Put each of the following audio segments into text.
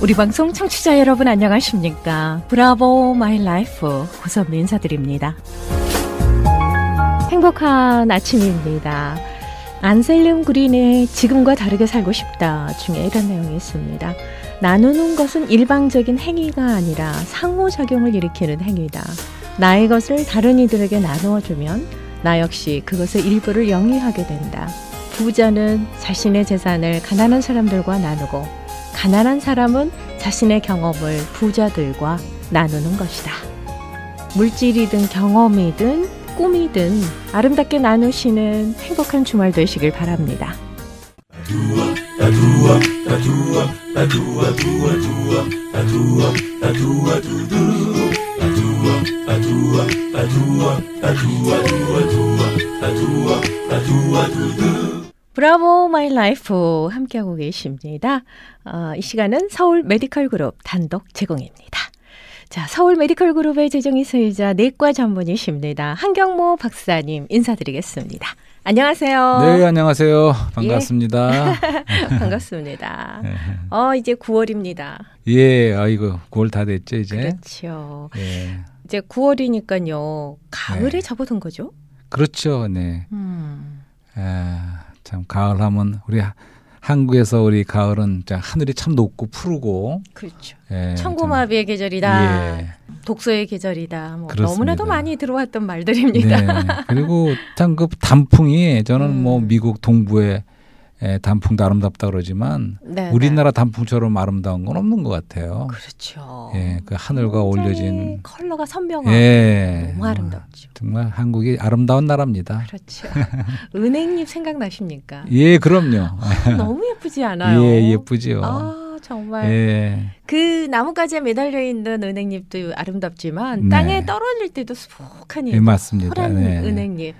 우리 방송 청취자 여러분 안녕하십니까? 브라보 마이 라이프 고선미 인사드립니다. 행복한 아침입니다. 안셀름 그린의 지금과 다르게 살고 싶다 중에 이런 내용이 있습니다. 나누는 것은 일방적인 행위가 아니라 상호작용을 일으키는 행위다. 나의 것을 다른 이들에게 나누어주면 나 역시 그것의 일부를 영위하게 된다. 부자는 자신의 재산을 가난한 사람들과 나누고 가난한 사람은 자신의 경험을 부자들과 나누는 것이다. 물질이든 경험이든 꿈이든 아름답게 나누시는 행복한 주말 되시길 바랍니다. 브라보 마이 라이프 함께하고 계십니다. 이 시간은 서울 메디컬 그룹 단독 제공입니다. 자, 서울 메디컬 그룹의 재정이사이자 내과 전문의십니다. 한경모 박사님 인사드리겠습니다. 안녕하세요. 네, 안녕하세요. 반갑습니다. 예. 반갑습니다. 이제 9월입니다. 예, 이거 9월 다 됐죠, 이제. 그렇죠. 예. 이제 9월이니까요. 가을에 접어든 거죠? 그렇죠, 네. 참 가을 하면 우리 한국에서 우리 가을은 하늘이 참 높고 푸르고 그렇죠. 예, 천고마비의 계절이다. 예. 독서의 계절이다. 뭐 그렇습니다. 너무나도 많이 들어왔던 말들입니다. 네. 그리고 참 그 단풍이 저는 뭐 미국 동부의 단풍도 아름답다 그러지만 네, 우리나라 단풍처럼 아름다운 건 없는 것 같아요. 그렇죠. 예, 그 하늘과 올려진 컬러가 선명하고 예, 너무 아름답죠. 정말 한국이 아름다운 나라입니다. 그렇죠. 은행잎 생각나십니까? 예, 그럼요. 너무 예쁘지 않아요? 예, 예쁘죠. 정말. 예. 그 나뭇가지에 매달려 있는 은행잎도 아름답지만 땅에 떨어질 때도 수북한 잎, 맞습니다. 푸른 네. 은행잎.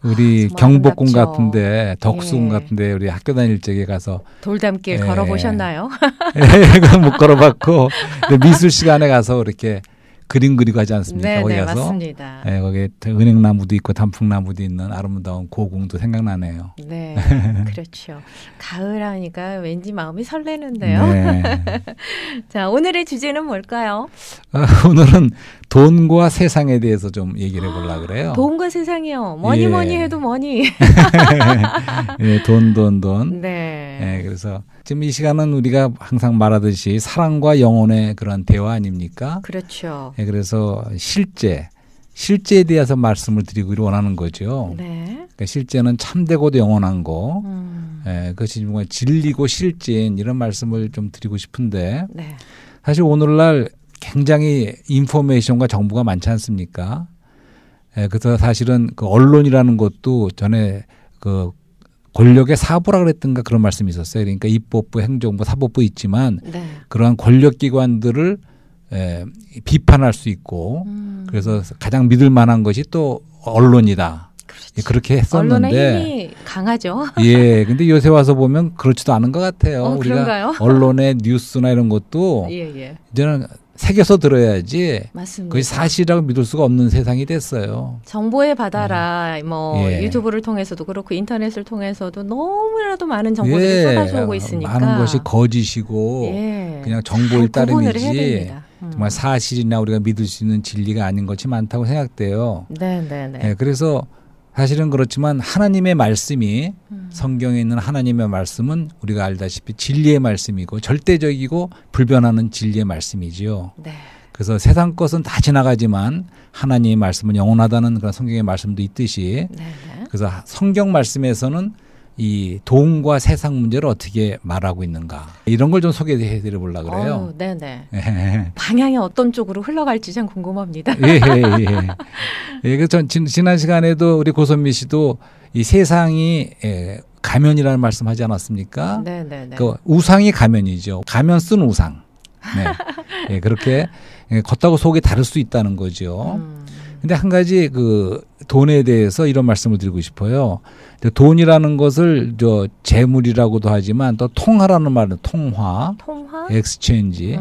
우리 경복궁 아름답죠. 같은데 덕수궁 같은데 우리 학교 다닐 적에 가서 돌담길 걸어보셨나요? 예, 그건 못 걸어봤고 미술 시간에 가서 이렇게 그림 그리고 하지 않습니까? 네, 거기 네, 가서 맞습니다. 예, 거기에 은행나무도 있고 단풍나무도 있는 아름다운 고궁도 생각나네요. 네, 그렇죠. 가을 하니까 왠지 마음이 설레는데요. 네. 자, 오늘의 주제는 뭘까요? 오늘은 돈과 세상에 대해서 좀 얘기를 해보려고 그래요. 돈과 세상이요. 뭐니 뭐니 해도 뭐니. 예, 돈. 네. 예, 그래서 지금 이 시간은 우리가 항상 말하듯이 사랑과 영혼의 그런 대화 아닙니까? 그렇죠. 예, 그래서 실제에 대해서 말씀을 드리기를 원하는 거죠. 네. 그러니까 실제는 참되고도 영원한 거, 예, 그것이 정말 진리고 실제인 이런 말씀을 좀 드리고 싶은데, 네. 사실 오늘날 굉장히 인포메이션과 정보가 많지 않습니까? 예, 그래서 사실은 그 언론이라는 것도 전에 그 권력의 사부라 그랬던가 그런 말씀이 있었어요. 그러니까 입법부, 행정부, 사법부 있지만 네. 그러한 권력기관들을 비판할 수 있고 그래서 가장 믿을 만한 것이 또 언론이다. 그렇죠. 그렇게 했었는데 언론의 힘이 강하죠. 예, 근데 요새 와서 보면 그렇지도 않은 것 같아요. 그런가요? 우리가 언론의 뉴스나 이런 것도 예. 이제는 새겨서 들어야지 맞습니다. 그것이 사실이라고 믿을 수가 없는 세상이 됐어요. 정보의 바다라 예. 유튜브를 통해서도 그렇고 인터넷을 통해서도 너무나도 많은 정보들이 쏟아져 오고 있으니까 많은 것이 거짓이고 그냥 정보일 구분을 해야 따름이지 됩니다. 정말 사실이나 우리가 믿을 수 있는 진리가 아닌 것이 많다고 생각돼요. 네. 예, 그래서 사실은 그렇지만 하나님의 말씀이 성경에 있는 하나님의 말씀은 우리가 알다시피 진리의 말씀이고 절대적이고 불변하는 진리의 말씀이지요. 네. 그래서 세상 것은 다 지나가지만 하나님의 말씀은 영원하다는 그런 성경의 말씀도 있듯이 그래서 성경 말씀에서는 이 돈과 세상 문제를 어떻게 말하고 있는가 이런 걸 좀 소개해 드려 보려고 그래요. 네네. 예. 방향이 어떤 쪽으로 흘러갈지 참 궁금합니다. 예. 그래서 지난 시간에도 우리 고선미 씨도 이 세상이 가면이라는 말씀 하지 않았습니까? 네네네. 그 우상이 가면이죠. 가면 쓴 우상. 네. 예, 그렇게 겉하고 속이 다를 수 있다는 거죠. 근데 한 가지 그 돈에 대해서 이런 말씀을 드리고 싶어요. 돈이라는 것을 재물이라고도 하지만 또 통화라는 말은 통화, 엑스체인지,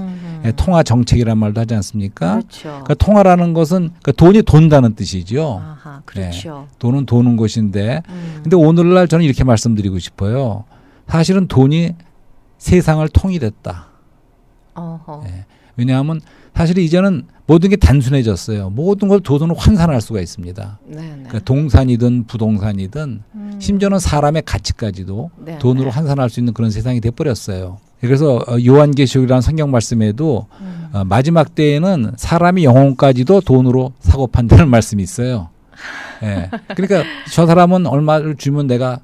통화 정책이라는 말도 하지 않습니까? 그렇죠. 그러니까 통화라는 것은 그러니까 돈이 돈다는 뜻이죠. 아하, 그렇죠. 네, 돈은 도는 것인데, 근데 오늘날 저는 이렇게 말씀드리고 싶어요. 사실은 돈이 세상을 통일했다. 예. 왜냐하면 사실 이제는 모든 게 단순해졌어요. 모든 걸 돈으로 환산할 수가 있습니다. 그러니까 동산이든 부동산이든 심지어는 사람의 가치까지도 돈으로 환산할 수 있는 그런 세상이 돼버렸어요. 그래서 요한계시록이라는 성경 말씀에도 마지막 때에는 사람이 영혼까지도 돈으로 사고 판다는 말씀이 있어요. 예. 그러니까 저 사람은 얼마를 주면 내가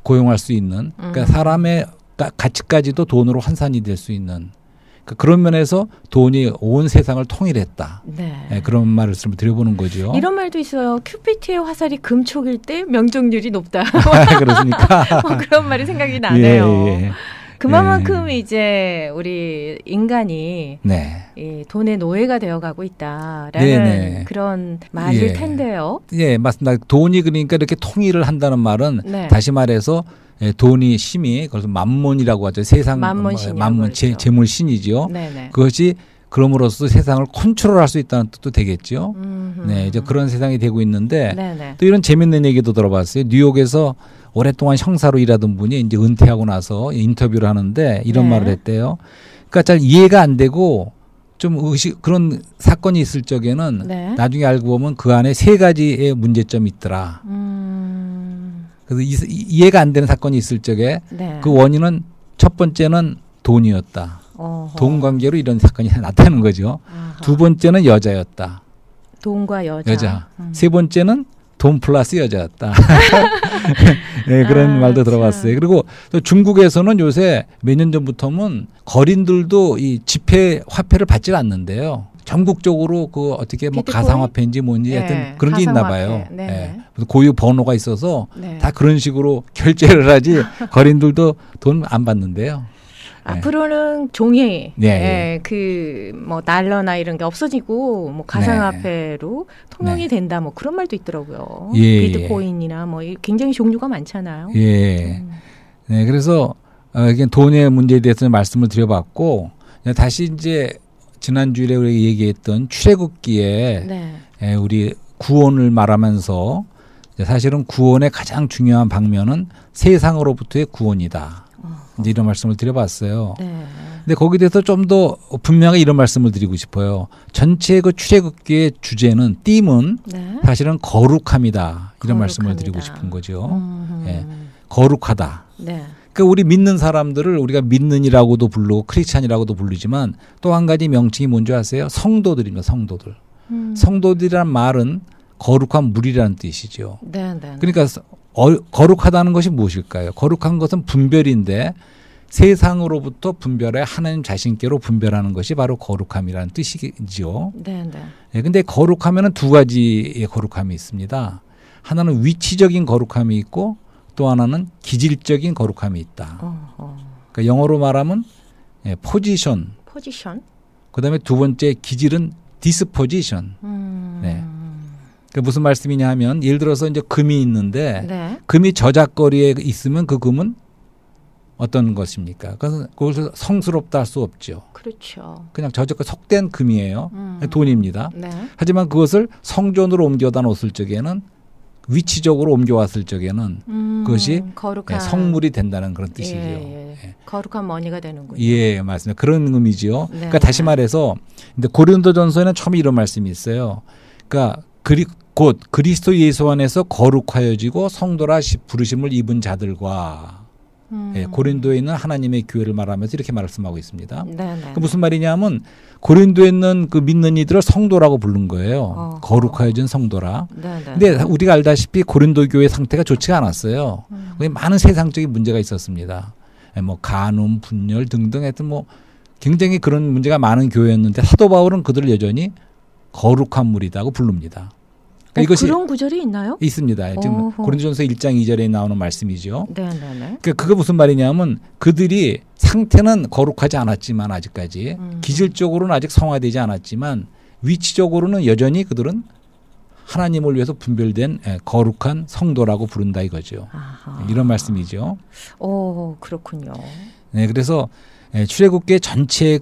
고용할 수 있는, 그러니까 사람의 가치까지도 돈으로 환산이 될 수 있는, 그런 면에서 돈이 온 세상을 통일했다. 네, 그런 말씀을 드려보는 거죠. 이런 말도 있어요. 큐피트의 화살이 금촉일 때 명중률이 높다. 그렇습니까? 그런 말이 생각이 나네요. 예. 그만큼 이제 우리 인간이 이 돈의 노예가 되어가고 있다라는 그런 말일 텐데요. 예, 맞습니다. 돈이 그러니까 이렇게 통일을 한다는 말은 다시 말해서 돈이 심히 그래서 만몬이라고 하죠. 세상 만몬 재물신이죠. 그것이 그럼으로써 세상을 컨트롤할 수 있다는 뜻도 되겠죠. 네, 이제 그런 세상이 되고 있는데 또 이런 재밌는 얘기도 들어봤어요. 뉴욕에서 오랫동안 형사로 일하던 분이 이제 은퇴하고 나서 인터뷰를 하는데 이런 말을 했대요. 그러니까 잘 이해가 안 되고 좀 그런 사건이 있을 적에는 나중에 알고 보면 그 안에 3가지의 문제점이 있더라. 그래서 이해가 안 되는 사건이 있을 적에 그 원인은 첫 번째는 돈이었다. 돈 관계로 이런 사건이 나타나는 거죠. 두 번째는 여자였다. 돈과 여자. 세 번째는 돈 플러스 여자였다. 네, 그런 말도 들어봤어요. 그리고 또 중국에서는 요새 몇 년 전부터는 거린들도 이 지폐 화폐를 받질 않는데요. 전국적으로 그 어떻게 뭐 가상화폐인지 뭔지 하여튼 그런 게 있나 봐요. 그래서 고유 번호가 있어서 다 그런 식으로 결제를 하지 거린들도 돈 안 받는데요. 앞으로는 종이, 그 뭐 달러나 이런 게 없어지고 뭐 가상화폐로 통용이 된다, 뭐 그런 말도 있더라고요. 비트코인이나 뭐 굉장히 종류가 많잖아요. 네, 그래서 이게 돈의 문제에 대해서 말씀을 드려봤고 다시 이제 지난주에 우리가 얘기했던 출애굽기에 우리 구원을 말하면서 사실은 구원의 가장 중요한 방면은 세상으로부터의 구원이다. 이제 이런 말씀을 드려봤어요. 근데 거기에 대해서 좀 더 분명히 이런 말씀을 드리고 싶어요. 전체 그 출애굽기의 주제는 띠문 사실은 거룩함이다. 이런 말씀을 드리고 싶은 거죠. 거룩하다. 그러니까 우리 믿는 사람들을 우리가 믿는이라고도 부르고 크리스찬이라고도 부르지만 또 한 가지 명칭이 뭔지 아세요? 성도들입니다. 성도들. 성도들이란 말은 거룩한 물이라는 뜻이죠. 그러니까 거룩하다는 것이 무엇일까요? 거룩한 것은 분별인데 세상으로부터 분별해 하나님 자신께로 분별하는 것이 바로 거룩함이라는 뜻이죠. 근데 거룩하면은 2가지의 거룩함이 있습니다. 하나는 위치적인 거룩함이 있고 또 하나는 기질적인 거룩함이 있다. 그러니까 영어로 말하면 포지션. 그다음에 두 번째 기질은 디스포지션. 그러니까 무슨 말씀이냐 하면 예를 들어서 이제 금이 있는데 금이 저작거리에 있으면 그 금은 어떤 것입니까? 그것을 성스럽다 할 수 없죠. 그렇죠. 그냥 속된 금이에요. 돈입니다. 하지만 그것을 성전으로 옮겨다 놓았을 적에는 위치적으로 옮겨왔을 적에는 그것이 거룩한 성물이 된다는 그런 뜻이죠. 거룩한 머니가 되는군요. 예, 맞습니다. 그런 의미죠. 그러니까 다시 말해서 근데 고린도전서에는 처음에 이런 말씀이 있어요. 그러니까 곧 그리스도 예수 안에서 거룩하여지고 성도라 부르심을 입은 자들과 고린도에 있는 하나님의 교회를 말하면서 이렇게 말씀하고 있습니다. 그 무슨 말이냐면 고린도에 있는 그 믿는 이들을 성도라고 부른 거예요. 거룩하여진 성도라. 근데 우리가 알다시피 고린도 교회 상태가 좋지가 않았어요. 많은 세상적인 문제가 있었습니다. 뭐 간음, 분열 등등 하여튼 뭐 굉장히 그런 문제가 많은 교회였는데 사도 바울은 그들을 여전히 거룩한 무리다고 부릅니다. 그러니까 이것이 그런 구절이 있나요? 있습니다. 지금 고린도전서 1장 2절에 나오는 말씀이죠. 그러니까 그게 무슨 말이냐면 그들이 상태는 거룩하지 않았지만 아직까지 기질적으로는 아직 성화되지 않았지만 위치적으로는 여전히 그들은 하나님을 위해서 분별된 거룩한 성도라고 부른다 이거죠. 이런 말씀이죠. 그렇군요. 네, 그래서 출애굽기 전체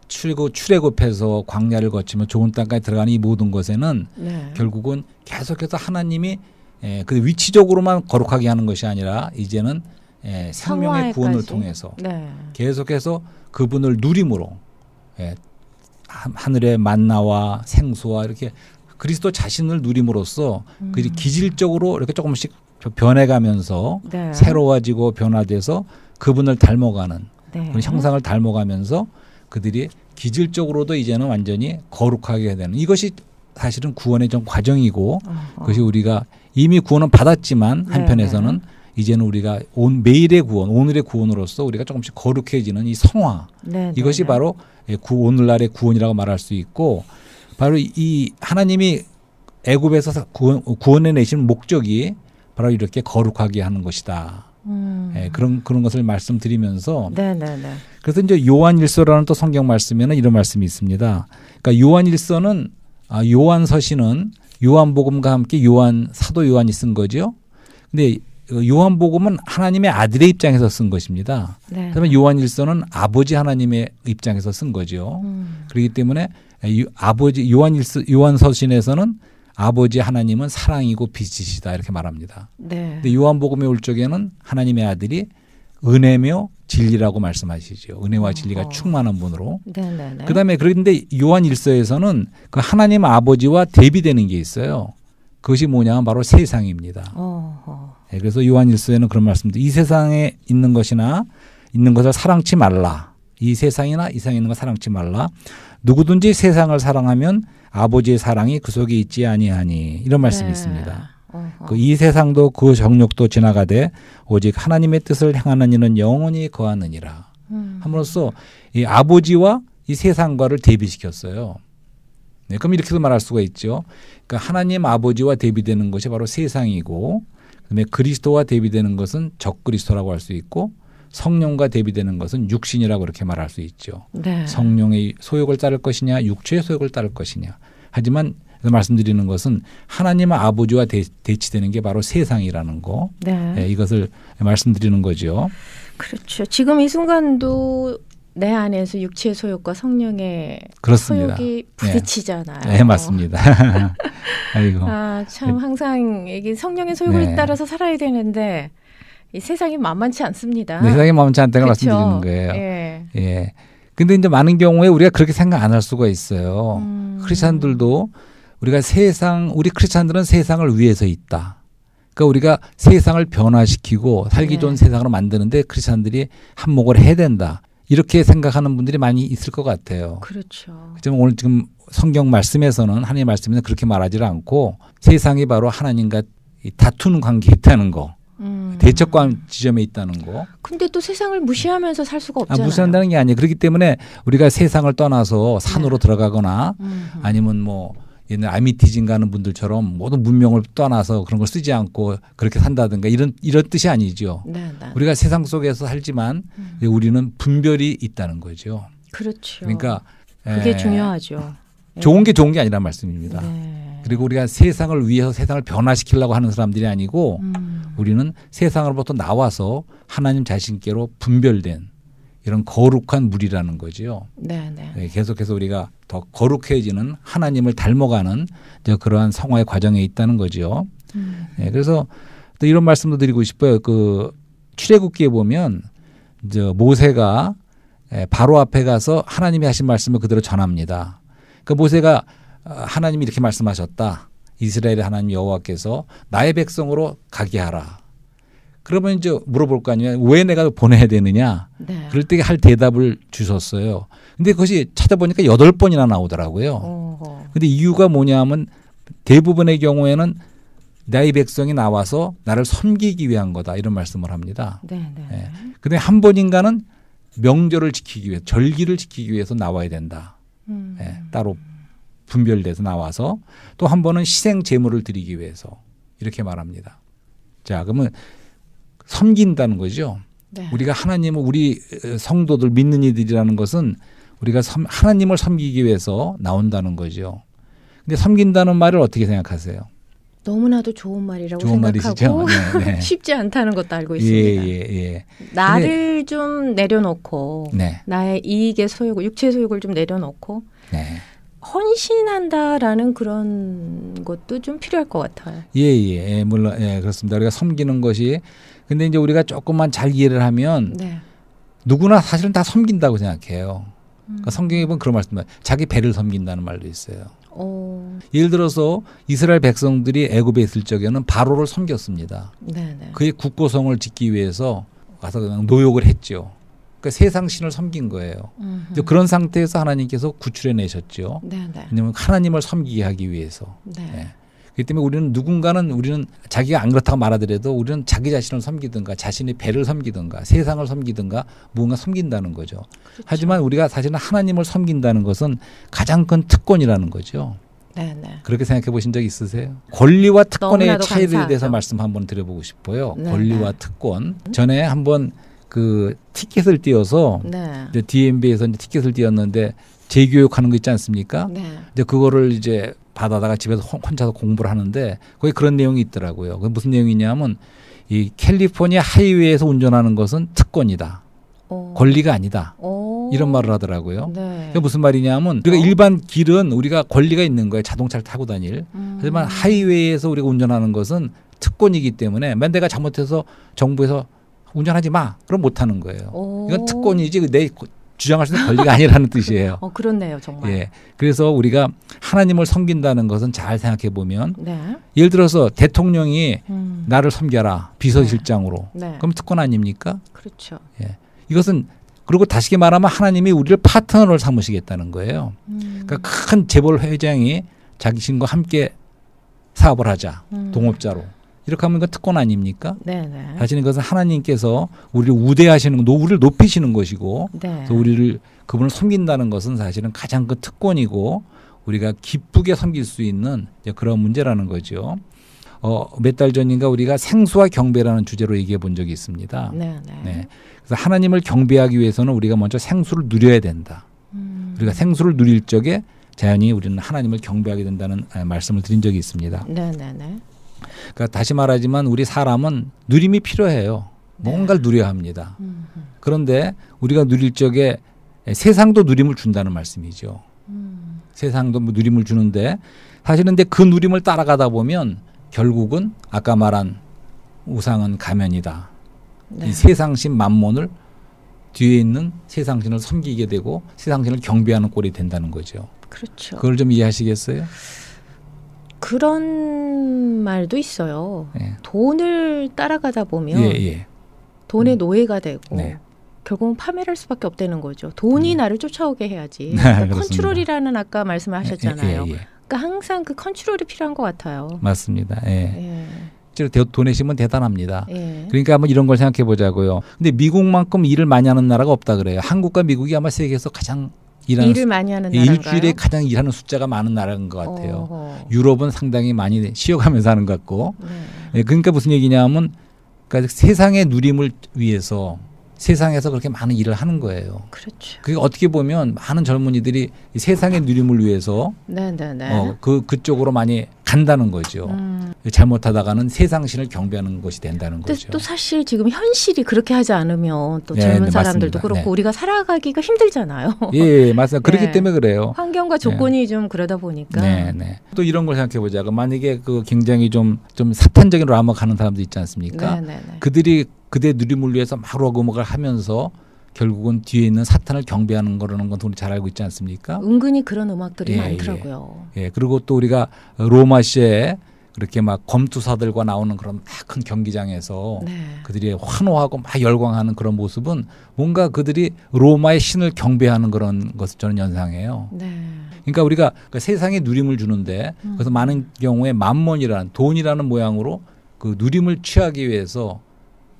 출애굽해서 광야를 거치며 좋은 땅까지 들어가는 이 모든 것에는 결국은 계속해서 하나님이 그 위치적으로만 거룩하게 하는 것이 아니라 이제는 생명의 구원을 통해서 계속해서 그분을 누림으로 예, 하늘의 만나와 생수와 이렇게 그리스도 자신을 누림으로써 그 기질적으로 이렇게 조금씩 변해가면서 네. 새로워지고 변화돼서 그분을 닮아가는 네. 그런 형상을 닮아가면서 그들이 기질적으로도 이제는 완전히 거룩하게 되는 이것이 사실은 구원의 좀 과정이고 그것이 우리가 이미 구원은 받았지만 한편에서는 이제는 우리가 매일의 구원, 오늘의 구원으로서 우리가 조금씩 거룩해지는 이 성화 이것이 바로 오늘날의 구원이라고 말할 수 있고 바로 이 하나님이 애굽에서 구원해 내신 목적이 바로 이렇게 거룩하게 하는 것이다. 그런 것을 말씀드리면서 그래서 이제 요한일서라는 또 성경 말씀에는 이런 말씀이 있습니다. 그러니까 요한일서는 요한서신은 요한복음과 함께 사도 요한이 쓴 거죠. 근데 요한복음은 하나님의 아들의 입장에서 쓴 것입니다. 그러면 요한일서는 아버지 하나님의 입장에서 쓴 거죠. 그렇기 때문에 아버지 요한서신에서는 아버지 하나님은 사랑이고 빛이시다 이렇게 말합니다. 근데 요한복음에 올 적에는 하나님의 아들이 은혜며 진리라고 말씀하시죠. 은혜와 진리가 충만한 분으로. 그다음에 그런데 요한일서에서는 그 하나님 아버지와 대비되는 게 있어요. 그것이 뭐냐면 바로 세상입니다. 그래서 요한일서에는 그런 말씀도 이 세상에 있는 것을 사랑치 말라. 이 세상이나 이 세상에 있는 것 사랑치 말라. 누구든지 세상을 사랑하면 아버지의 사랑이 그 속에 있지 아니하니 이런 말씀이 있습니다. 이 세상도 그 정욕도 지나가되 오직 하나님의 뜻을 행하는 이는 영원히 거하느니라. 함으로써 이 아버지와 이 세상과를 대비시켰어요. 그럼 이렇게도 말할 수가 있죠. 그러니까 하나님 아버지와 대비되는 것이 바로 세상이고 그다음에 그리스도와 대비되는 것은 적그리스도라고 할 수 있고 성령과 대비되는 것은 육신이라고 그렇게 말할 수 있죠. 성령의 소욕을 따를 것이냐 육체의 소욕을 따를 것이냐. 하지만 말씀드리는 것은 하나님 아버지와 대치되는 게 바로 세상이라는 거. 이것을 말씀드리는 거죠. 그렇죠. 지금 이 순간도 내 안에서 육체의 소욕과 성령의 그렇습니다. 소욕이 부딪히잖아요. 네, 맞습니다. 아이고. 참 항상 성령의 소욕을 따라서 살아야 되는데 이 세상이 만만치 않습니다. 네, 세상이 만만치 않다는 걸 말씀드리는 거예요. 예. 근데 이제 많은 경우에 우리가 그렇게 생각 안 할 수가 있어요. 크리스찬들도 우리 크리스찬들은 세상을 위해서 있다. 그러니까 우리가 세상을 변화시키고 살기 좋은 세상으로 만드는데 크리스찬들이 한몫을 해야 된다. 이렇게 생각하는 분들이 많이 있을 것 같아요. 그렇죠. 하지만 오늘 지금 성경 말씀에서는 하나님 말씀에서는 그렇게 말하지 않고 세상이 바로 하나님과 다투는 관계에 있다는 거. 대척관 지점에 있다는 거. 근데 또 세상을 무시하면서 살 수가 없잖아요. 무시한다는 게 아니에요. 그렇기 때문에 우리가 세상을 떠나서 산으로 들어가거나 아니면 뭐 옛날 아미티진 가는 분들처럼 모든 문명을 떠나서 그런 걸 쓰지 않고 그렇게 산다든가 이런 뜻이 아니죠. 우리가 세상 속에서 살지만 우리는 분별이 있다는 거죠. 그렇죠. 그러니까 그게 중요하죠. 좋은 게 좋은 게 아니란 말씀입니다. 그리고 우리가 세상을 위해서 세상을 변화시키려고 하는 사람들이 아니고 우리는 세상으로부터 나와서 하나님 자신께로 분별된 이런 거룩한 물이라는 거죠. 계속해서 우리가 더 거룩해지는 하나님을 닮아가는 그러한 성화의 과정에 있다는 거죠. 그래서 또 이런 말씀도 드리고 싶어요. 그 출애굽기에 보면 모세가 바로 앞에 가서 하나님이 하신 말씀을 그대로 전합니다. 그 모세가 하나님이 이렇게 말씀하셨다. 이스라엘의 하나님 여호와께서 나의 백성으로 가게 하라. 그러면 이제 물어볼 거 아니에요. 왜 내가 보내야 되느냐. 그럴 때 할 대답을 주셨어요. 근데 그것이 찾아보니까 8번이나 나오더라고요. 근데 이유가 뭐냐면 대부분의 경우에는 나의 백성이 나와서 나를 섬기기 위한 거다. 이런 말씀을 합니다. 근데 한 번인가는 명절을 지키기 위해 절기를 지키기 위해서 나와야 된다. 따로 분별돼서 나와서 또 한 번은 희생 제물을 드리기 위해서 이렇게 말합니다. 자, 그러면 섬긴다는 거죠. 우리가 하나님을 우리 성도들 믿는 이들이라는 것은 우리가 하나님을 섬기기 위해서 나온다는 거죠. 근데 섬긴다는 말을 어떻게 생각하세요? 너무나도 좋은 말이라고 좋은 생각하고 말이시죠? 쉽지 않다는 것도 알고 있습니다. 나를 좀 내려놓고 나의 이익의 소욕을 육체의 소욕을 좀 내려놓고 헌신한다라는 그런 것도 좀 필요할 것 같아요. 물론 그렇습니다. 우리가 섬기는 것이 근데 이제 우리가 조금만 잘 이해를 하면 누구나 사실은 다 섬긴다고 생각해요. 그러니까 성경에 보면 그런 말씀입니다. 자기 배를 섬긴다는 말도 있어요. 예를 들어서 이스라엘 백성들이 애굽에 있을 적에는 바로를 섬겼습니다. 네네. 그의 국고성을 짓기 위해서 가서 그냥 노역을 했죠. 그러니까 세상 신을 섬긴 거예요. 그런 상태에서 하나님께서 구출해 내셨죠. 네네. 왜냐하면 하나님을 섬기게 하기 위해서. 네. 네. 그렇기 때문에 우리는 자기가 안 그렇다고 말하더라도 우리는 자기 자신을 섬기든가 자신의 배를 섬기든가 세상을 섬기든가 무언가 섬긴다는 거죠. 그렇죠. 하지만 우리가 사실은 하나님을 섬긴다는 것은 가장 큰 특권이라는 거죠. 네네. 그렇게 생각해 보신 적 있으세요? 권리와 특권의 너무나도 차이에 감사하죠. 대해서 말씀 한번 드려보고 싶어요. 네네. 권리와 특권. 전에 한번 그 티켓을 띄어서 네. 이제 DMB에서 이제 티켓을 띄었는데 재교육하는 거 있지 않습니까? 네. 이제 그거를 이제 받아다가 집에서 혼자서 공부를 하는데 거기 그런 내용이 있더라고요. 그 무슨 내용이냐면 이 캘리포니아 하이웨이에서 운전하는 것은 특권이다. 권리가 아니다. 이런 말을 하더라고요. 네. 그게 무슨 말이냐면 우리가 일반 길은 우리가 권리가 있는 거예요. 자동차를 타고 다닐. 하지만 하이웨이에서 우리가 운전하는 것은 특권이기 때문에 만약 내가 잘못해서 정부에서 운전하지 마. 그럼 못 하는 거예요. 이건 특권이지 내 주장할 수 있는 권리가 아니라는 뜻이에요. 그렇네요, 정말. 예. 그래서 우리가 하나님을 섬긴다는 것은 잘 생각해 보면 네. 예를 들어서 대통령이 나를 섬겨라 비서실장으로. 네. 그럼 특권 아닙니까? 그렇죠. 예. 이것은 그리고 다시 말하면 하나님이 우리를 파트너를 삼으시겠다는 거예요. 그러니까 큰 재벌 회장이 자기 신과 함께 사업을 하자. 동업자로. 이렇게 하면 이건 특권 아닙니까? 네네. 사실 이것은 하나님께서 우리를 우대하시는, 우리를 높이시는 것이고, 네. 그래서 그분을 섬긴다는 것은 사실은 가장 큰 특권이고, 우리가 기쁘게 섬길 수 있는 그런 문제라는 거죠. 몇 달 전인가 우리가 생수와 경배라는 주제로 얘기해 본 적이 있습니다. 네네. 네. 그래서 하나님을 경배하기 위해서는 우리가 먼저 생수를 누려야 된다. 우리가 생수를 누릴 적에 자연히 우리는 하나님을 경배하게 된다는 말씀을 드린 적이 있습니다. 네네네. 그러니까 다시 말하지만 우리 사람은 누림이 필요해요. 뭔가를 누려야 합니다. 그런데 우리가 누릴 적에 세상도 누림을 준다는 말씀이죠. 세상도 누림을 주는데 사실은 근데 그 누림을 따라가다 보면 결국은 아까 말한 우상은 가면이다. 네. 이 세상신 만몬을 뒤에 있는 세상신을 섬기게 되고 세상신을 경배하는 꼴이 된다는 거죠. 그렇죠. 그걸 좀 이해하시겠어요? 그런 말도 있어요. 예. 돈을 따라가다 보면 예. 돈의 노예가 되고 네. 결국은 파멸할 수밖에 없다는 거죠. 돈이 나를 쫓아오게 해야지. 네, 그러니까 컨트롤이라는 아까 말씀을 하셨잖아요. 예. 그러니까 항상 그 컨트롤이 필요한 것 같아요. 맞습니다. 예. 예. 실제로 돈의 힘은 대단합니다. 예. 그러니까 한번 이런 걸 생각해 보자고요. 근데 미국만큼 일을 많이 하는 나라가 없다 그래요. 한국과 미국이 아마 세계에서 가장 일을 많이 하는 나라인가요? 일주일에 가장 일하는 숫자가 많은 나라인 것 같아요. 어허. 유럽은 상당히 많이 쉬어가면서 하는 것 같고. 네. 예, 그러니까 무슨 얘기냐면 그러니까 세상의 누림을 위해서 세상에서 그렇게 많은 일을 하는 거예요. 그렇죠. 그게 어떻게 보면 많은 젊은이들이 이 세상의 누림을 위해서 네네네. 그쪽으로 많이 간다는 거죠. 잘못하다가는 세상신을 경배하는 것이 된다는 근데 거죠. 또 사실 지금 현실이 그렇게 하지 않으면 또 네, 젊은 네, 사람들도 맞습니다. 그렇고 네. 우리가 살아가기가 힘들잖아요. 예, 맞습니다. 그렇기 네. 때문에 그래요. 환경과 조건이 좀 그러다 보니까. 네. 또 이런 걸 생각해 보자. 만약에 그 굉장히 좀 사탄적인 라마 가는 사람들 있지 않습니까? 네네네. 그들이 그대 누림을 위해서 막 로그먹을 하면서 결국은 뒤에 있는 사탄을 경배하는 거라는 건 우리 잘 알고 있지 않습니까? 은근히 그런 음악들이 예, 많더라고요. 예. 그리고 또 우리가 로마시에 그렇게 막 검투사들과 나오는 그런 막 큰 경기장에서 네. 그들이 환호하고 막 열광하는 그런 모습은 뭔가 그들이 로마의 신을 경배하는 그런 것을 저는 연상해요. 네. 그러니까 우리가 그 세상에 누림을 주는데 그래서 많은 경우에 만몬이라는 돈이라는 모양으로 그 누림을 취하기 위해서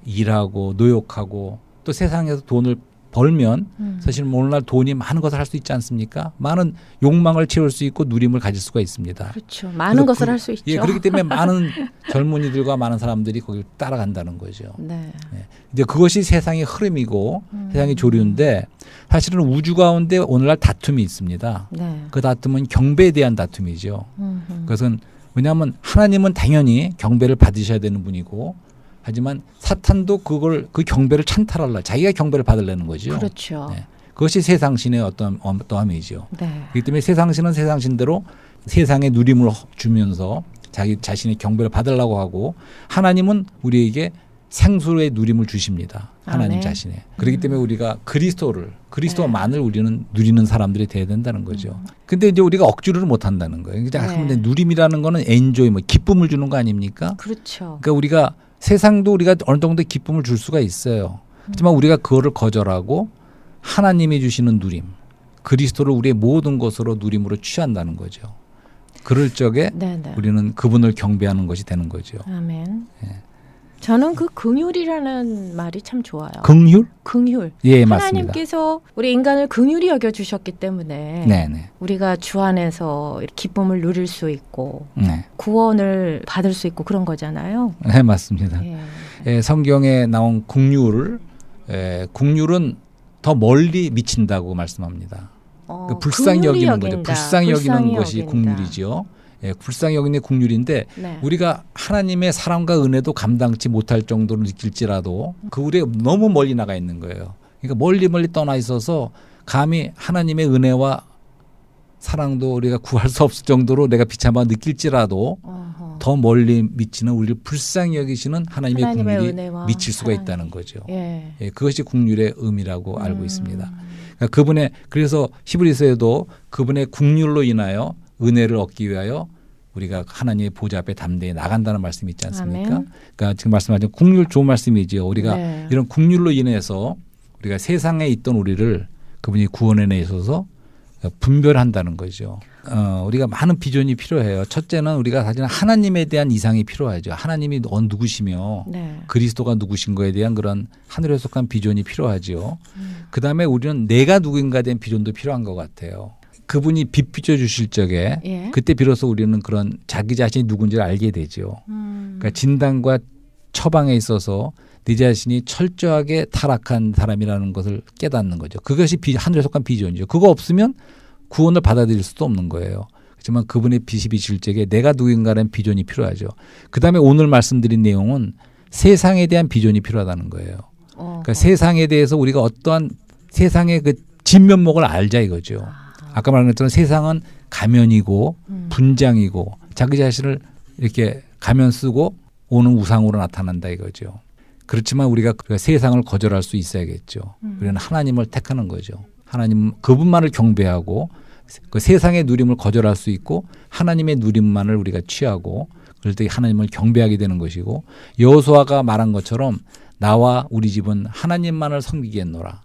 일하고 노역하고 또 세상에서 돈을 벌면 사실 오늘날 돈이 많은 것을 할 수 있지 않습니까? 많은 욕망을 채울 수 있고 누림을 가질 수가 있습니다. 그렇죠. 많은 것을 할 수 있죠. 예, 그렇기 때문에 많은 젊은이들과 많은 사람들이 거기를 따라간다는 거죠. 네. 예. 이제 그것이 세상의 흐름이고 세상의 조류인데 사실은 우주 가운데 오늘날 다툼이 있습니다. 네. 그 다툼은 경배에 대한 다툼이죠. 그것은 왜냐하면 하나님은 당연히 경배를 받으셔야 되는 분이고 하지만 사탄도 그 경배를 찬탈하려 자기가 경배를 받으려는 거죠. 그렇죠. 네. 그것이 세상신의 어떠함이죠. 네. 그렇기 때문에 세상신은 세상신대로 세상의 누림을 주면서 자기 자신의 경배를 받으려고 하고 하나님은 우리에게 생수의 누림을 주십니다. 하나님 아멘. 자신에. 그렇기 때문에 우리가 그리스도만을 우리는 누리는 사람들이 돼야 된다는 거죠. 근데 이제 우리가 억지로는 못 한다는 거예요. 근데 누림이라는 거는 엔조이, 기쁨을 주는 거 아닙니까? 그렇죠. 그러니까 우리가 세상도 우리가 어느 정도 기쁨을 줄 수가 있어요. 하지만 우리가 그거를 거절하고 하나님이 주시는 누림, 그리스도를 우리의 모든 것으로 누림으로 취한다는 거죠. 그럴 적에 우리는 그분을 경배하는 것이 되는 거죠. 아멘. 예. 저는 그 긍휼이라는 말이 참 좋아요. 긍휼? 긍휼. 예, 맞습니다. 하나님께서 우리 인간을 긍휼히 여겨 주셨기 때문에 네네. 우리가 주 안에서 기쁨을 누릴 수 있고 네. 구원을 받을 수 있고 그런 거잖아요. 네, 맞습니다. 예. 예, 성경에 나온 긍휼은 더 멀리 미친다고 말씀합니다. 그 불쌍히 여기는 거죠. 불쌍히 여기는 것이 긍휼이죠. 예, 불쌍히 여기는 긍휼인데 우리가 하나님의 사랑과 은혜도 감당치 못할 정도로 느낄지라도 그 우리가 너무 멀리 나가 있는 거예요. 그러니까 멀리 떠나 있어서 감히 하나님의 은혜와 사랑도 우리가 구할 수 없을 정도로 내가 비참하게 느낄지라도 더 멀리 미치는 우리를 불쌍히 여기시는 하나님의 긍휼이 미칠 수가 있다는 거죠. 예, 그것이 긍휼의 의미라고 알고 있습니다. 그러니까 그래서 히브리서에도 그분의 긍휼로 인하여 은혜를 얻기 위하여 우리가 하나님의 보좌 앞에 담대히 나간다는 말씀이 있지 않습니까? 아멘. 그러니까 지금 말씀하신 긍휼 좋은 말씀이지요. 우리가 이런 긍휼로 인해서 우리가 세상에 있던 우리를 그분이 구원해 있어서 분별한다는 거죠. 우리가 많은 비전이 필요해요. 첫째는 우리가 사실 하나님에 대한 이상이 필요하죠. 하나님이 누구시며 그리스도가 누구신 거에 대한 그런 하늘에 속한 비전이 필요하죠. 그다음에 우리는 내가 누구인가에 대한 비전도 필요한 것 같아요. 그분이 빛 비춰주실 적에 그때 비로소 우리는 그런 자기 자신이 누군지를 알게 되죠. 그러니까 진단과 처방에 있어서 네 자신이 철저하게 타락한 사람이라는 것을 깨닫는 거죠. 그것이 하늘에 속한 비전이죠. 그거 없으면 구원을 받아들일 수도 없는 거예요. 하지만 그분의 빛이 비칠 적에 내가 누군가라는 비전이 필요하죠. 그다음에 오늘 말씀드린 내용은 세상에 대한 비전이 필요하다는 거예요. 그러니까 세상에 대해서 우리가 어떠한 세상의 그 진면목을 알자 이거죠. 아까 말한 것처럼 세상은 가면이고 분장이고 자기 자신을 이렇게 가면 쓰고 오는 우상으로 나타난다 이거죠. 그렇지만 우리가 세상을 거절할 수 있어야겠죠. 우리는 하나님을 택하는 거죠. 하나님 그분만을 경배하고 그 세상의 누림을 거절할 수 있고 하나님의 누림만을 우리가 취하고 그럴 때 하나님을 경배하게 되는 것이고 여호수아가 말한 것처럼 나와 우리 집은 하나님만을 섬기겠노라.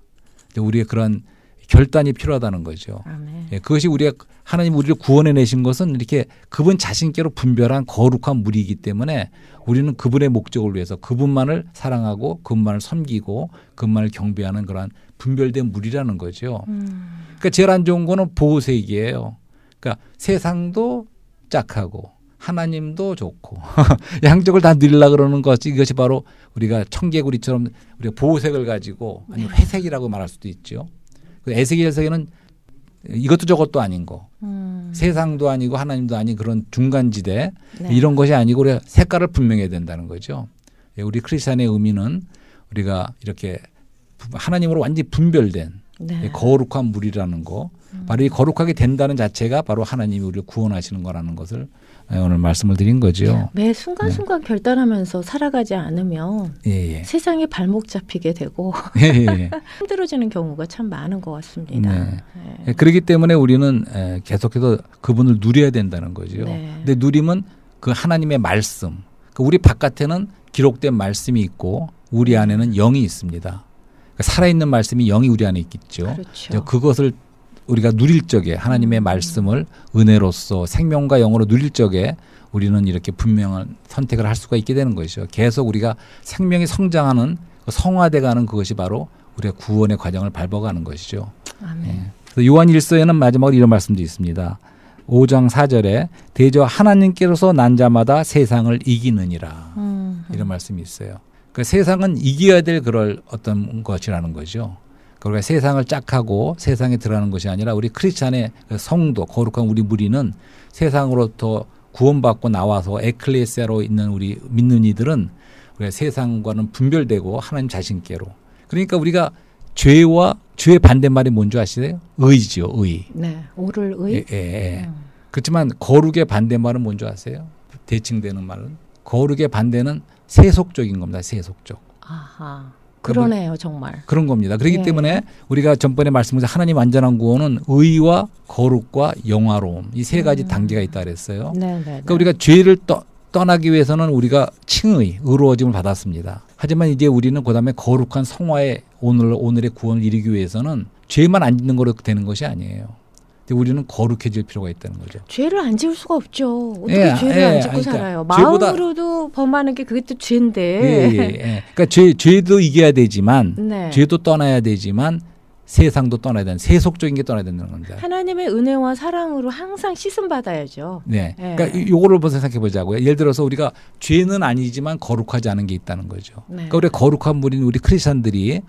우리의 그런 결단이 필요하다는 거죠. 예, 그것이 하나님 우리를 구원해 내신 것은 이렇게 그분 자신께로 분별한 거룩한 무리이기 때문에 우리는 그분의 목적을 위해서 그분만을 사랑하고 그분만을 섬기고 그분만을 경배하는 그런 분별된 무리라는 거죠. 그러니까 제일 안 좋은 거는 보호색이에요. 그러니까 세상도 짝하고 하나님도 좋고 양쪽을 다 누리려고 그러는 것이 이것이 바로 우리가 청개구리처럼 우리가 보호색을 가지고 아니면 회색이라고 말할 수도 있죠. 에스겔서에는 이것도 저것도 아닌 거 세상도 아니고 하나님도 아닌 그런 중간지대 이런 것이 아니고 우리가 색깔을 분명해야 된다는 거죠. 우리 크리스찬의 의미는 우리가 이렇게 하나님으로 완전히 분별된 거룩한 무리라는 거 바로 이 거룩하게 된다는 자체가 바로 하나님이 우리를 구원하시는 거라는 것을 오늘 말씀을 드린 거죠. 매 순간순간 결단하면서 살아가지 않으면 세상에 발목 잡히게 되고 힘들어지는 경우가 참 많은 것 같습니다. 그렇기 때문에 우리는 계속해서 그분을 누려야 된다는 거죠. 근데 누림은 그 하나님의 말씀. 그러니까 우리 바깥에는 기록된 말씀이 있고 우리 안에는 영이 있습니다. 그러니까 살아있는 말씀이 영이 우리 안에 있겠죠. 그렇죠. 그것을 우리가 누릴 적에 하나님의 말씀을 은혜로서 생명과 영으로 누릴 적에 우리는 이렇게 분명한 선택을 할 수가 있게 되는 것이죠. 계속 우리가 생명이 성장하는 성화돼가는 그것이 바로 우리가 구원의 과정을 밟아가는 것이죠. 아멘. 요한 1서에는 마지막으로 이런 말씀도 있습니다. 5장 4절에 대저 하나님께로서 난 자마다 세상을 이기느니라 이런 말씀이 있어요. 그러니까 세상은 이겨야 될 그럴 어떤 것이라는 거죠. 그러니까 세상을 짝하고 세상에 들어가는 것이 아니라 우리 크리스찬의 성도 거룩한 우리 무리는 세상으로부터 구원받고 나와서 에클레시아로 있는 우리 믿는 이들은 우리가 세상과는 분별되고 하나님 자신께로 그러니까 우리가 죄와 죄의 반대말이 뭔지 아시세요? 의지요. 의. 네. 옳을 의. 그렇지만 거룩의 반대말은 뭔지 아세요? 대칭되는 말은 거룩의 반대는 세속적인 겁니다. 세속적. 아하. 그러네요, 정말. 그런 겁니다. 그렇기 때문에 우리가 전번에 말씀드린 하나님 완전한 구원은 의와 거룩과 영화로움 이 세 가지 단계가 있다 그랬어요. 그러니까 우리가 죄를 떠나기 위해서는 우리가 칭의, 의로워짐을 받았습니다. 하지만 이제 우리는 그다음에 거룩한 성화의 오늘의 구원을 이루기 위해서는 죄만 안 짓는 거로 되는 것이 아니에요. 우리는 거룩해질 필요가 있다는 거죠. 죄를 안 지을 수가 없죠. 어떻게 죄를 안 짓고 그러니까 살아요. 마음으로도 범하는 게 그게 또 죄인데. 그러니까 죄도 이겨야 되지만 죄도 떠나야 되지만 세상도 떠나야 되는 세속적인 게 떠나야 된다는 겁니다. 하나님의 은혜와 사랑으로 항상 씻음 받아야죠. 그러니까 요거를 먼저 생각해 보자고요. 예를 들어서 우리가 죄는 아니지만 거룩하지 않은 게 있다는 거죠. 그러니까 우리 거룩한 분인 우리 크리스천들이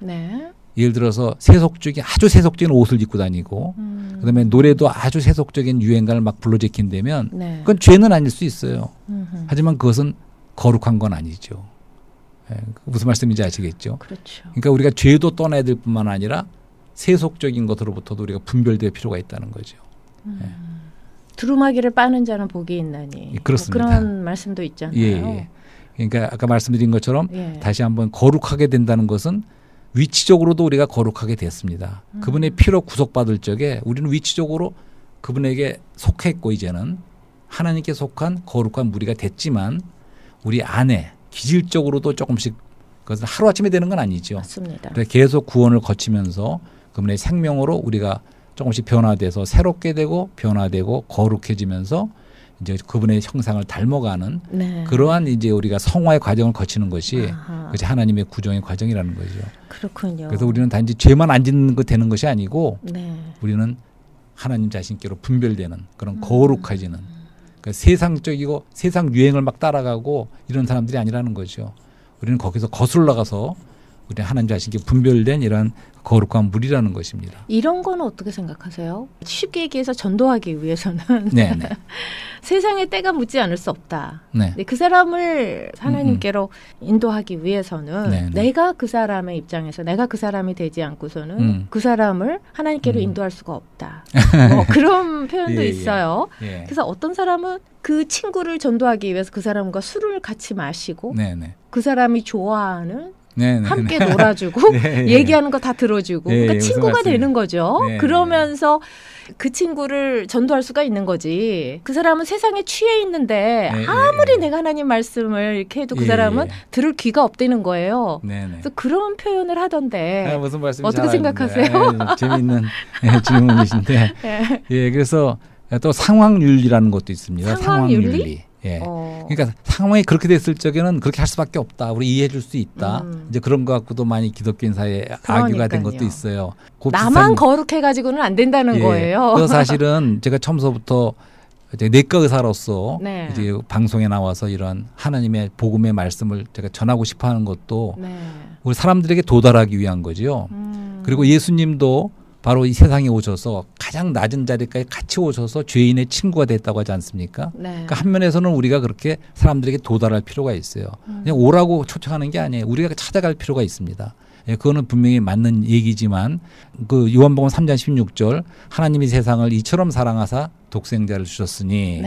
예를 들어서 아주 세속적인 옷을 입고 다니고 그다음에 노래도 아주 세속적인 유행가를 막 불러 제낀다면 그건 죄는 아닐 수 있어요. 하지만 그것은 거룩한 건 아니죠. 무슨 말씀인지 아시겠죠? 그렇죠. 그러니까 우리가 죄도 떠나야 될 뿐만 아니라 세속적인 것으로부터도 우리가 분별될 필요가 있다는 거죠. 두루마기를 빠는 자는 복이 있나니. 그렇습니다. 뭐 그런 말씀도 있잖아요. 그러니까 아까 말씀드린 것처럼 다시 한번 거룩하게 된다는 것은 위치적으로도 우리가 거룩하게 됐습니다. 그분의 피로 구속받을 적에 우리는 위치적으로 그분에게 속했고 이제는 하나님께 속한 거룩한 무리가 됐지만 우리 안에 기질적으로도 조금씩 그것은 하루아침에 되는 건 아니죠. 맞습니다. 그래서 계속 구원을 거치면서 그분의 생명으로 우리가 조금씩 변화돼서 새롭게 되고 변화되고 거룩해지면서 이제 그분의 형상을 닮아가는 그러한 이제 우리가 성화의 과정을 거치는 것이 그것이 하나님의 구정의 과정이라는 거죠. 그렇군요. 그래서 우리는 단지 죄만 안 짓는 거 되는 것이 아니고 우리는 하나님 자신께로 분별되는 그런 거룩해지는 그러니까 세상적이고 세상 유행을 막 따라가고 이런 사람들이 아니라는 거죠. 우리는 거기서 거슬러 나가서 우리 하나님 자신께 분별된 이런 거룩한 물이라는 것입니다. 이런 거는 어떻게 생각하세요? 쉽게 얘기해서 전도하기 위해서는 세상에 때가 묻지 않을 수 없다. 근데 그 사람을 하나님께로 인도하기 위해서는 내가 그 사람의 입장에서 내가 그 사람이 되지 않고서는 그 사람을 하나님께로 인도할 수가 없다. 뭐 그런 표현도 있어요. 그래서 어떤 사람은 그 친구를 전도하기 위해서 그 사람과 술을 같이 마시고 그 사람이 좋아하는 함께 놀아주고 얘기하는 거 다 들어주고 그러니까 친구가 되는 거죠. 그러면서 그 친구를 전도할 수가 있는 거지. 그 사람은 세상에 취해 있는데 아무리 내가 하나님 말씀을 이렇게 해도 그 사람은 들을 귀가 없다는 거예요. 그래서 그런 표현을 하던데 무슨 말씀인지 어떻게 생각하세요? 재미있는 질문이신데 그래서 또 상황윤리라는 것도 있습니다. 상황윤리. 그러니까 상황이 그렇게 됐을 적에는 그렇게 할 수밖에 없다. 우리 이해해 줄 수 있다. 이제 그런 것 갖고도 많이 기독교인 사이에 악유가 된 것도 있어요. 나만 거룩해가지고는 안 된다는 거예요. 그래서 사실은 제가 처음서부터 이제 내과 의사로서 이제 방송에 나와서 이런 하나님의 복음의 말씀을 제가 전하고 싶어하는 것도 우리 사람들에게 도달하기 위한 거죠. 그리고 예수님도 바로 이 세상에 오셔서 가장 낮은 자리까지 같이 오셔서 죄인의 친구가 됐다고 하지 않습니까? 그러니까 한 면에서는 우리가 그렇게 사람들에게 도달할 필요가 있어요. 그냥 오라고 초청하는 게 아니에요. 우리가 찾아갈 필요가 있습니다. 그거는 분명히 맞는 얘기지만 그 요한복음 3장 16절 하나님이 세상을 이처럼 사랑하사 독생자를 주셨으니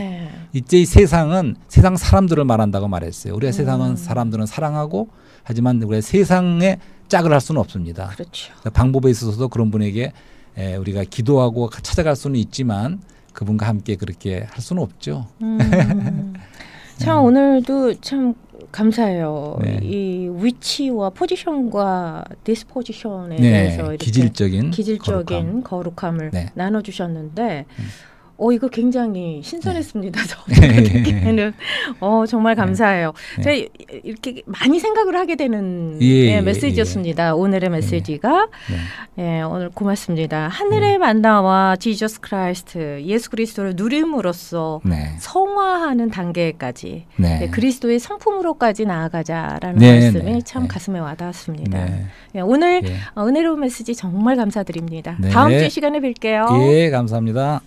이제 이 세상은 세상 사람들을 말한다고 말했어요. 우리가 세상은 사람들은 사랑하고 하지만 우리가 세상에 짝을 할 수는 없습니다. 그렇죠. 방법에 있어서도 그런 분에게 우리가 기도하고 찾아갈 수는 있지만 그분과 함께 그렇게 할 수는 없죠. 참 오늘도 참 감사해요. 이 위치와 포지션과 디스포지션에 대해서 이렇게 기질적인 거룩함을 나눠주셨는데 이거 굉장히 신선했습니다. 저에게는 정말 감사해요. 제가 이렇게 많이 생각을 하게 되는 메시지였습니다. 오늘의 메시지가 오늘 고맙습니다. 하늘의 만나와 지저스 크라이스트 예수 그리스도를 누림으로써 성화하는 단계까지 그리스도의 성품으로까지 나아가자라는 말씀이 참 가슴에 와닿았습니다. 오늘 은혜로운 메시지 정말 감사드립니다. 다음 주 시간에 뵐게요. 감사합니다.